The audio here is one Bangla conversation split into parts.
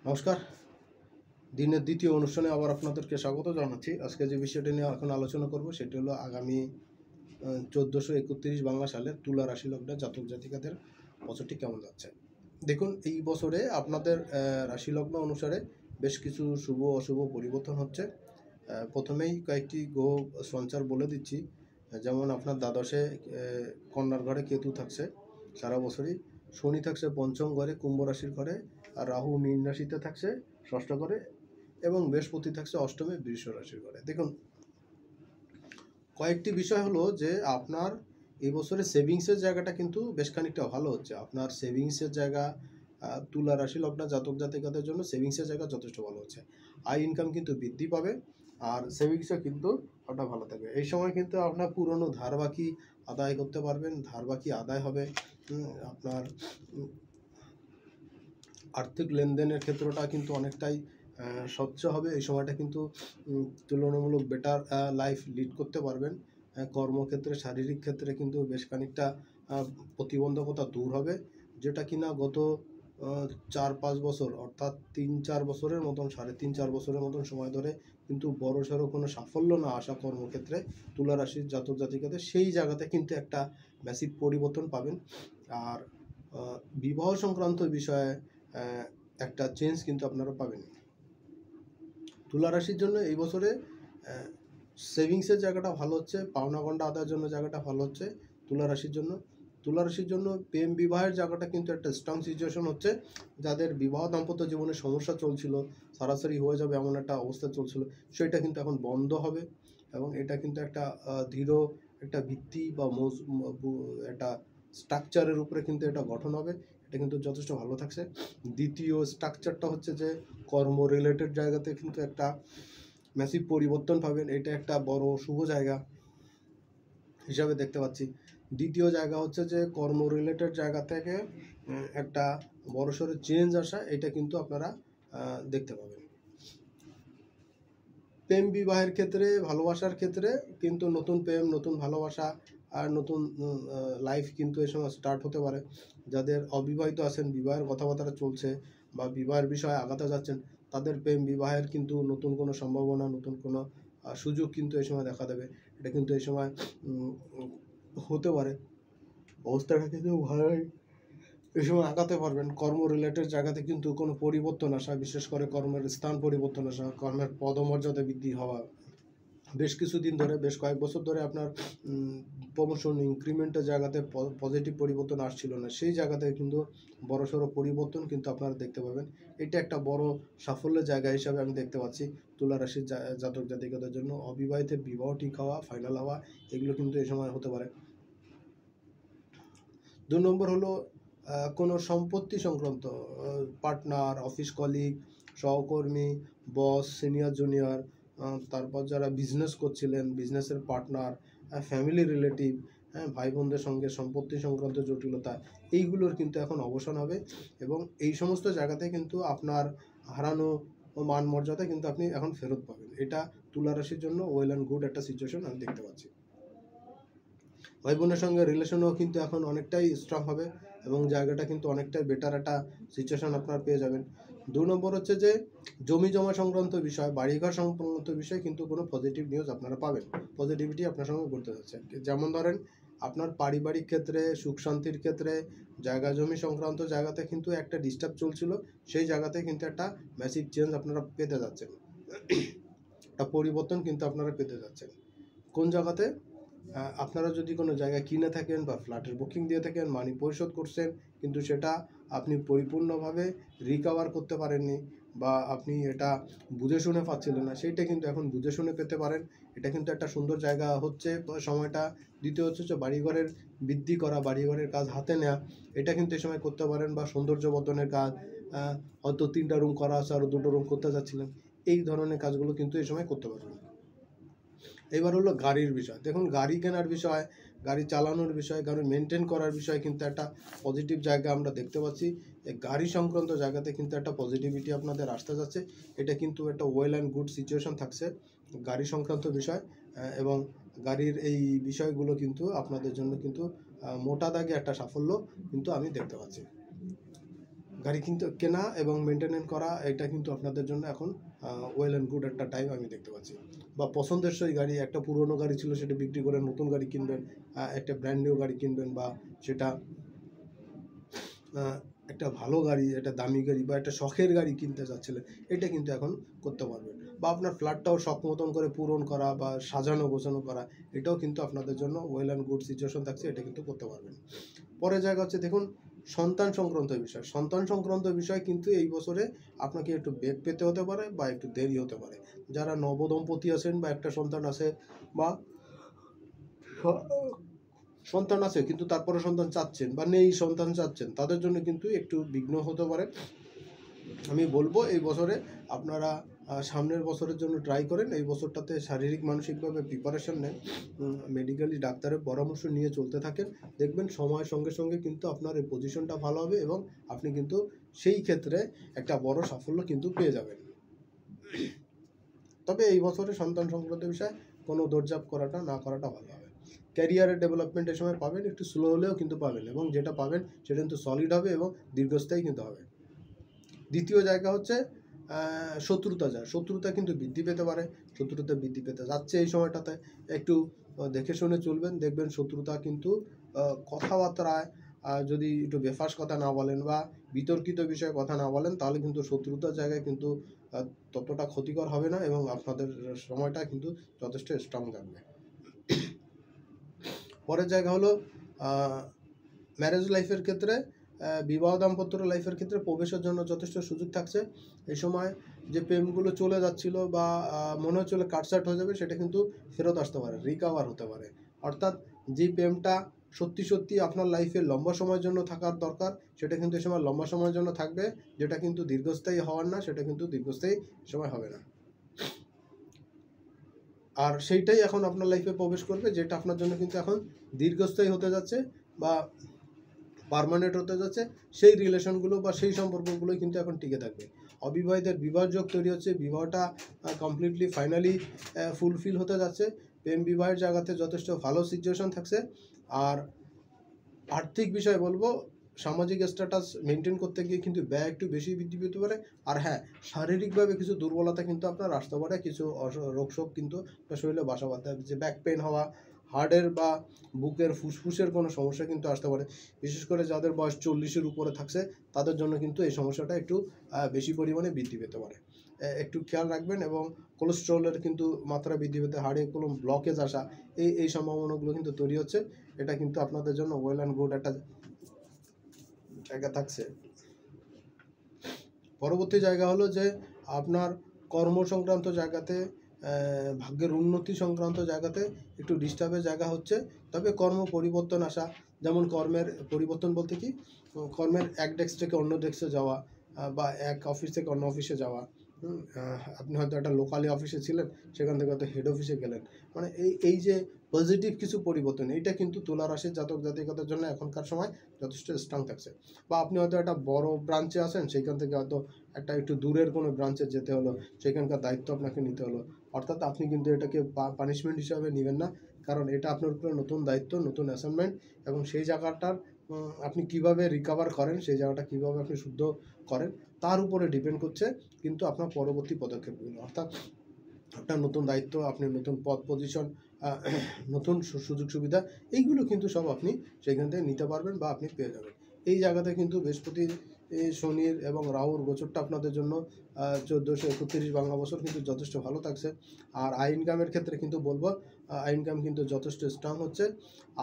নমস্কার। দিনের দ্বিতীয় অনুষ্ঠানে আবার আপনাদেরকে স্বাগত জানাচ্ছি। আজকে যে বিষয়টি নিয়ে এখন আলোচনা করব সেটি হলো আগামী 1431 বাংলা সালের তুলা রাশি লগ্নের জাতক জাতিকাদের বছরটি কেমন যাচ্ছে। দেখুন, এই বছরে আপনাদের রাশি লগ্ন অনুসারে বেশ কিছু শুভ অশুভ পরিবর্তন হচ্ছে। প্রথমেই কয়েকটি গ্রহ সঞ্চার বলে দিচ্ছি। যেমন আপনার দ্বাদশে কন্যার ঘরে কেতু থাকছে সারা বছরই, শনি থাকছে পঞ্চম ঘরে কুম্ভ রাশির ঘরে, আর রাহু মীন রাশিতে থাকছে ষষ্ঠ ঘরে, এবং বৃহস্পতি থাকছে অষ্টমে বৃষ রাশির ঘরে। দেখুন, কয়েকটি বিষয় হলো যে আপনার এই বছরে সেভিংসের জায়গাটা কিন্তু বেশ খানিকটা ভালো হচ্ছে। আপনার সেভিংসের জায়গা তুলা রাশি লগ্ন জাতক জাতিকাদের জন্য সেভিংসের জায়গা যথেষ্ট ভালো হচ্ছে। আয় ইনকাম কিন্তু বৃদ্ধি পাবে, আর সেভিংসও কিন্তু আপনার ভালো থাকবে। এই সময় কিন্তু আপনার পুরনো ধার বাকি আদায় করতে পারবেন, ধার বাকি আদায় হবে। আপনার আর্থিক লেনদেনের ক্ষেত্রটা কিন্তু অনেকটাই স্বচ্ছ হবে। এই সময়টা কিন্তু তুলনামূলক বেটার লাইফ লিড করতে পারবেন। কর্মক্ষেত্রে, শারীরিক ক্ষেত্রে কিন্তু বেশ খানিকটা প্রতিবন্ধকতা দূর হবে, যেটা কিনা গত 4-5 বছর অর্থাৎ 3-4 বছরের মতন, 3.5-4 বছরের মতন সময় ধরে কিন্তু বড়সড় কোনো সাফল্য না আসা কর্মক্ষেত্রে তুলা রাশির জাতক জাতিকাদের সেই জায়গাতে কিন্তু একটা ম্যাসিভ পরিবর্তন পাবেন। আর বিবাহ সংক্রান্ত বিষয়ে একটা চেঞ্জ কিন্তু আপনারা পাবেন। তুলা রাশির জন্য এই বছরে সেভিংসের জায়গাটা ভালো হচ্ছে, পাওনা গন্ডা আদায়ের জন্য জায়গাটা ভালো হচ্ছে তুলা রাশির জন্য। তুলা রাশির জন্য প্রেম বিবাহের জায়গাটা কিন্তু একটা স্ট্রং সিচুয়েশন হচ্ছে। যাদের বিবাহ দাম্পত্য জীবনে সমস্যা চলছিল, সরাসরি হয়ে যাবে এমন একটা অবস্থা চলছিল, সেটা কিন্তু এখন বন্ধ হবে, এবং এটা কিন্তু একটা দৃঢ় একটা ভিত্তি বা একটা স্ট্রাকচারের উপরে কিন্তু এটা গঠন হবে। এটা কিন্তু যথেষ্ট ভালো থাকছে। দ্বিতীয় স্ট্রাকচারটা হচ্ছে যে কর্ম রিলেটেড জায়গাতে কিন্তু একটা ম্যাসিভ পরিবর্তন পাবেন। এটা একটা বড় শুভ জায়গা হিসাবে দেখতে পাচ্ছি। দ্বিতীয় জায়গা হচ্ছে যে কর্ম রিলেটেড জায়গা থেকে একটা বড়সড় চেঞ্জ আসা, এটা কিন্তু আপনারা দেখতে পাবেন। প্রেম বিবাহের ক্ষেত্রে, ভালোবাসার ক্ষেত্রে কিন্তু নতুন প্রেম, নতুন ভালোবাসা আর নতুন লাইফ কিন্তু এই সময় স্টার্ট হতে পারে। যাদের অবিবাহিত আছেন, বিবাহের কথাবার্তা চলছে বা বিবাহের বিষয়ে আগাতে যাচ্ছেন, তাদের প্রেম বিবাহের কিন্তু নতুন কোনো সম্ভাবনা, নতুন কোনো সুযোগ কিন্তু এই সময় দেখা দেবে। এটা কিন্তু এই সময় হতে পারে। অবস্থাটা কিন্তু ভালোই এই সময় আগাতে পারবেন। কর্ম রিলেটেড জায়গাতে কিন্তু কোনো পরিবর্তন আসা, বিশেষ করে কর্মের স্থান পরিবর্তন আসা, কর্মের পদমর্যাদা বৃদ্ধি হওয়া, বেশ কিছুদিন ধরে, বেশ কয়েক বছর ধরে আপনার প্রমোশন, ইনক্রিমেন্টের জায়গাতে পজিটিভ পরিবর্তন আসছিল না, সেই জায়গাতে কিন্তু বড়সড় পরিবর্তন কিন্তু আপনারা দেখতে পাবেন। এটা একটা বড় সাফল্যের জায়গা হিসাবে আমি দেখতে পাচ্ছি তুলা রাশির জাতক জাতিকাদের জন্য। অবিবাহিতের বিবাহ ঠিক হওয়া, ফাইনাল হওয়া, এগুলো কিন্তু এই সময় হতে পারে। 2 নম্বর হলো কোনো সম্পত্তি সংক্রান্ত, পার্টনার, অফিস কলিগ, সহকর্মী, বস, সিনিয়র জুনিয়র, তারপর যারা বিজনেস করছিলেন, বিজনেসের পার্টনার, ফ্যামিলি রিলেটিভ, ভাই বোনদের সঙ্গে সম্পত্তি সংক্রান্ত জটিলতা, এইগুলোর কিন্তু এখন অবসান হবে, এবং এই সমস্ত জায়গাতে কিন্তু আপনার হারানো মান মর্যাদা কিন্তু আপনি এখন ফেরত পাবেন। এটা তুলা রাশির জন্য ওয়েল অ্যান্ড গুড একটা সিচুয়েশন আমি দেখতে পাচ্ছি। ভাই বোনের সঙ্গে রিলেশনও কিন্তু এখন অনেকটাই স্ট্রং হবে, এবং জায়গাটা কিন্তু অনেকটাই বেটার একটা সিচুয়েশন আপনারা পেয়ে যাবেন। 2 নম্বর হচ্ছে যে জমি জমা সংক্রান্ত বিষয়, বাড়িঘর সংক্রান্ত বিষয় কিন্তু কোনো পজিটিভ নিউজ আপনারা পাবেন। পজিটিভিটি আপনার সঙ্গে ঘটতে যাচ্ছে। যেমন ধরেন, আপনার পারিবারিক ক্ষেত্রে, সুখ শান্তির ক্ষেত্রে, জায়গা জমি সংক্রান্ত জায়গাতে কিন্তু একটা ডিস্টার্ব চলছিল, সেই জায়গাতে কিন্তু একটা ম্যাসিভ চেঞ্জ আপনারা পেতে যাচ্ছেন। একটা পরিবর্তন কিন্তু আপনারা পেতে যাচ্ছেন। কোন জায়গাতে? আপনারা যদি কোনো জায়গা কিনে থাকেন বা ফ্ল্যাটের বুকিং দিয়ে থাকেন, মানি পরিশোধ করছেন, কিন্তু সেটা আপনি পরিপূর্ণভাবে রিকভার করতে পারেননি, বা আপনি এটা বুঝে শুনে পাচ্ছিলেন না, সেইটা কিন্তু এখন বুঝে শুনে পেতে পারেন। এটা কিন্তু একটা সুন্দর জায়গা হচ্ছে সময়টা। দ্বিতীয় হচ্ছে যে বাড়িঘরের বৃদ্ধি করা, বাড়িঘরের কাজ হাতে নেওয়া, এটা কিন্তু এই সময় করতে পারেন। বা সৌন্দর্য বর্ধনের কাজ, হয়তো 3টা রুম করা আছে, আরও 2টো রুম করতে যাচ্ছিলেন, এই ধরনের কাজগুলো কিন্তু এই সময় করতে পারবেন। এবার হলো গাড়ির বিষয়। দেখুন, গাড়ি কেনার বিষয়, গাড়ি চালানোর বিষয়, গাড়ি মেনটেন করার বিষয় কিন্তু একটা পজিটিভ জায়গা আমরা দেখতে পাচ্ছি। এই গাড়ি সংক্রান্ত জায়গাতে কিন্তু একটা পজিটিভিটি আপনাদের আসতে যাচ্ছে। এটা কিন্তু একটা ওয়েল অ্যান্ড গুড সিচুয়েশন থাকছে গাড়ি সংক্রান্ত বিষয়, এবং গাড়ির এই বিষয়গুলো কিন্তু আপনাদের জন্য কিন্তু মোটা দাগে একটা সাফল্য কিন্তু আমি দেখতে পাচ্ছি। গাড়ি কিন্তু কেনা এবং মেনটেনেন্স করা এটা কিন্তু আপনাদের জন্য এখন ওয়েল অ্যান্ড গুড একটা টাইম আমি দেখতে পাচ্ছি। বা পছন্দের সেই গাড়ি, একটা পুরনো গাড়ি ছিল সেটা বিক্রি করে নতুন গাড়ি কিনবেন, একটা ব্র্যান্ড নিউ গাড়ি কিনবেন, বা সেটা একটা ভালো গাড়ি, একটা দামি গাড়ি বা একটা শখের গাড়ি কিনতে চাচ্ছিলেন, এটা কিন্তু এখন করতে পারবেন। বা আপনার ফ্ল্যাটটাও শখ মতন করে পূরণ করা বা সাজানো গোছানো করা, এটাও কিন্তু আপনাদের জন্য ওয়েল অ্যান্ড গুড সিচুয়েশন থাকছে, এটা কিন্তু করতে পারবেন। পরের জায়গা হচ্ছে দেখুন সন্তান সংক্রান্ত বিষয়। সন্তান সংক্রান্ত বিষয় কিন্তু এই বছরে আপনাকে একটু বেগ পেতে হতে পারে বা একটু দেরি হতে পারে। যারা নবদম্পতি আছেন বা একটা সন্তান আছে বা সন্তান আছে কিন্তু তারপরে সন্তান চাচ্ছেন বা নেই সন্তান চাচ্ছেন, তাদের জন্য কিন্তু একটু বিঘ্ন হতে পারে। আমি বলবো এই বছরে আপনারা সামনের বছরের জন্য ট্রাই করেন, এই বছরটাতে শারীরিক মানসিকভাবে প্রিপারেশন নেন, মেডিকেলি ডাক্তারের পরামর্শ নিয়ে চলতে থাকেন, দেখবেন সময়ের সঙ্গে সঙ্গে কিন্তু আপনার এই পজিশনটা ভালো হবে এবং আপনি কিন্তু সেই ক্ষেত্রে একটা বড় সাফল্য কিন্তু পেয়ে যাবেন। তবে এই বছরে সন্তান সংক্রান্ত বিষয়ে কোনো দৌড়ঝাঁপ করাটা না করাটা ভালো হবে। ক্যারিয়ারের ডেভেলপমেন্ট এই সময় পাবেন, একটু স্লো হলেও কিন্তু পাবেন, এবং যেটা পাবেন সেটা কিন্তু সলিড হবে এবং দীর্ঘস্থায়ী কিন্তু হবে। দ্বিতীয় জায়গা হচ্ছে শত্রুতা যায়, শত্রুতা কিন্তু বৃদ্ধি পেতে পারে, শত্রুতা বৃদ্ধি পেতে যাচ্ছে এই সময়টাতে, একটু দেখে শুনে চলবেন, দেখবেন শত্রুতা কিন্তু কথাবার্তায় যদি একটু বেফাস কথা না বলেন বা বিতর্কিত বিষয়ে কথা না বলেন, তাহলে কিন্তু শত্রুতার জায়গায় কিন্তু ততটা ক্ষতিকর হবে না এবং আপনাদের সময়টা কিন্তু যথেষ্ট স্ট্রং থাকবে। পরের জায়গা হলো ম্যারেজ লাইফের ক্ষেত্রে, বিবাহ দাম্পত্য লাইফের ক্ষেত্রে প্রবেশের জন্য যথেষ্ট সুযোগ থাকছে। এই সময় যে প্রেমগুলো চলে যাচ্ছিল বা মনে হচ্ছিল কাটসাট হয়ে যাবে, সেটা কিন্তু ফেরত আসতে পারে, রিকাভার হতে পারে। অর্থাৎ যে প্রেমটা সত্যি সত্যি আপনার লাইফে লম্বা সময়ের জন্য থাকার দরকার, সেটা কিন্তু এই সময় লম্বা সময়ের জন্য থাকবে, যেটা কিন্তু দীর্ঘস্থায়ী হওয়ার না, সেটা কিন্তু দীর্ঘস্থায়ী সময় হবে না। আর সেইটাই এখন আপনার লাইফে প্রবেশ করবে, যেটা আপনার জন্য কিন্তু এখন দীর্ঘস্থায়ী হতে যাচ্ছে বা পার্মানেন্ট হতে যাচ্ছে। সেই রিলেশনগুলো বা সেই সম্পর্কগুলোই কিন্তু এখন টিকে থাকবে। অবিবাহিতের বিবাহ যোগ তৈরি হচ্ছে, বিবাহটা কমপ্লিটলি ফাইনালি ফুলফিল হতে যাচ্ছে। প্রেম বিবাহের জায়গাতে যথেষ্ট ভালো সিচুয়েশন থাকছে। আর আর্থিক বিষয় বলবো, সামাজিক স্ট্যাটাস মেনটেন করতে গিয়ে কিন্তু ব্যয় একটু বেশি বৃদ্ধি পেতে পারে। আর হ্যাঁ, শারীরিকভাবে কিছু দুর্বলতা কিন্তু আপনার আসতে পারে, কিছু রোগশোক কিন্তু শরীরে বাসা বাঁধতে হবে, যে ব্যাক পেন হওয়া, হার্টের বা বুকের ফুসফুসের কোনো সমস্যা কিন্তু আসতে পারে। বিশেষ করে যাদের বয়স 40-এর উপরে থাকছে, তাদের জন্য কিন্তু এই সমস্যাটা একটু বেশি পরিমাণে বৃদ্ধি পেতে পারে। একটু খেয়াল রাখবেন। এবং কোলেস্ট্রলের কিন্তু মাত্রা বৃদ্ধি পেতে, হাড়ে কোনো ব্লকেজ আসা, এই সম্ভাবনাগুলো কিন্তু তৈরি হচ্ছে। এটা কিন্তু আপনাদের জন্য ওয়েল অ্যান্ড গুড একটা জায়গা থাকছে। পরবর্তী জায়গা হলো যে আপনার কর্ম সংক্রান্ত জায়গাতে, ভাগ্যের উন্নতি সংক্রান্ত জায়গাতে একটু ডিস্টার্বের জায়গা হচ্ছে। তবে কর্ম পরিবর্তন আসা, যেমন কর্মের পরিবর্তন বলতে কি, কর্মের এক ডেস্ক থেকে অন্য ডেস্কে যাওয়া, বা এক অফিস থেকে অন্য অফিসে যাওয়া। আপনি হয়তো একটা লোকালি অফিসে ছিলেন, সেখান থেকে হয়তো হেড অফিসে গেলেন, মানে এই যে পজিটিভ কিছু পরিবর্তন, এইটা কিন্তু তুলা রাশির জাতক জাতিকাদের জন্য এখনকার সময় যথেষ্ট স্ট্রং থাকছে। বা আপনি হয়তো একটা বড় ব্রাঞ্চে আছেন, সেইখান থেকে হয়তো একটা একটু দূরের কোনো ব্রাঞ্চে যেতে হলো, সেখানকার দায়িত্ব আপনাকে নিতে হলো। অর্থাৎ আপনি কিন্তু এটাকে পানিশমেন্ট হিসাবে নেবেন না, কারণ এটা আপনার উপরে নতুন দায়িত্ব, নতুন অ্যাসাইনমেন্ট, এবং সেই জায়গাটার আপনি কিভাবে রিকভার করেন, সেই জায়গাটা কিভাবে আপনি শুদ্ধ করেন, তার উপরে ডিপেন্ড করছে কিন্তু আপনার পরবর্তী পদক্ষেপগুলো। অর্থাৎ আপনার নতুন দায়িত্ব, আপনি নতুন পদ পজিশন, নতুন সুযোগ সুবিধা, এইগুলো কিন্তু সব আপনি সেখান থেকে নিতে পারবেন বা আপনি পেয়ে যাবেন। এই জায়গাতে কিন্তু বৃহস্পতি, শনির এবং রাহুর গোচরটা আপনাদের জন্য 1431 বাংলা বছর কিন্তু যথেষ্ট ভালো থাকছে। আর আই ইনকামের ক্ষেত্রে কিন্তু বলবো, আই ইনকাম কিন্তু যথেষ্ট স্ট্রং হচ্ছে।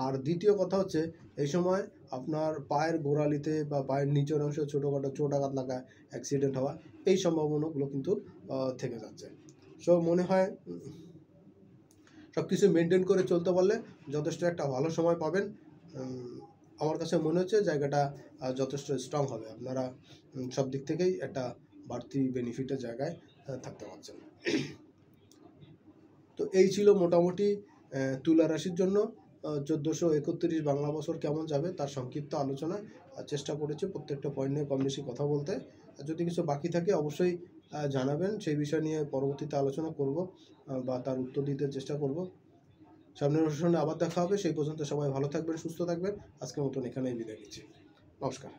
আর দ্বিতীয় কথা হচ্ছে, এই সময় আপনার পায়ের গোড়ালিতে বা পায়ের নিচের অংশে ছোটোখাটো চোট আঘাত লাগা, অ্যাক্সিডেন্ট হওয়া, এই সম্ভাবনাগুলো কিন্তু থেকে যাচ্ছে। সো মনে হয় সব কিছু মেনটেন করে চলতে পারলে যথেষ্ট একটা ভালো সময় পাবেন। আমার কাছে মনে হচ্ছে জায়গাটা যথেষ্ট স্ট্রং হবে, আপনারা সব দিক থেকেই একটা বাড়তি বেনিফিটের জায়গায় থাকতে পারছেন। তো এই ছিল মোটামুটি তুলা রাশির জন্য 1431 বাংলা বছর কেমন যাবে তার সংক্ষিপ্ত আলোচনা। চেষ্টা করেছি প্রত্যেকটা পয়েন্ট নিয়ে কম বেশি কথা বলতে। যদি কিছু বাকি থাকে অবশ্যই জানাবেন, সেই বিষয় নিয়ে পরবর্তীতে আলোচনা করব বা তার উত্তর দিতে চেষ্টা করব। সামনের অনুষ্ঠানে আবার দেখা হবে, সেই পর্যন্ত সবাই ভালো থাকবেন, সুস্থ থাকবেন। আজকের মতন এখানেই বিদায় নিচ্ছি। নমস্কার।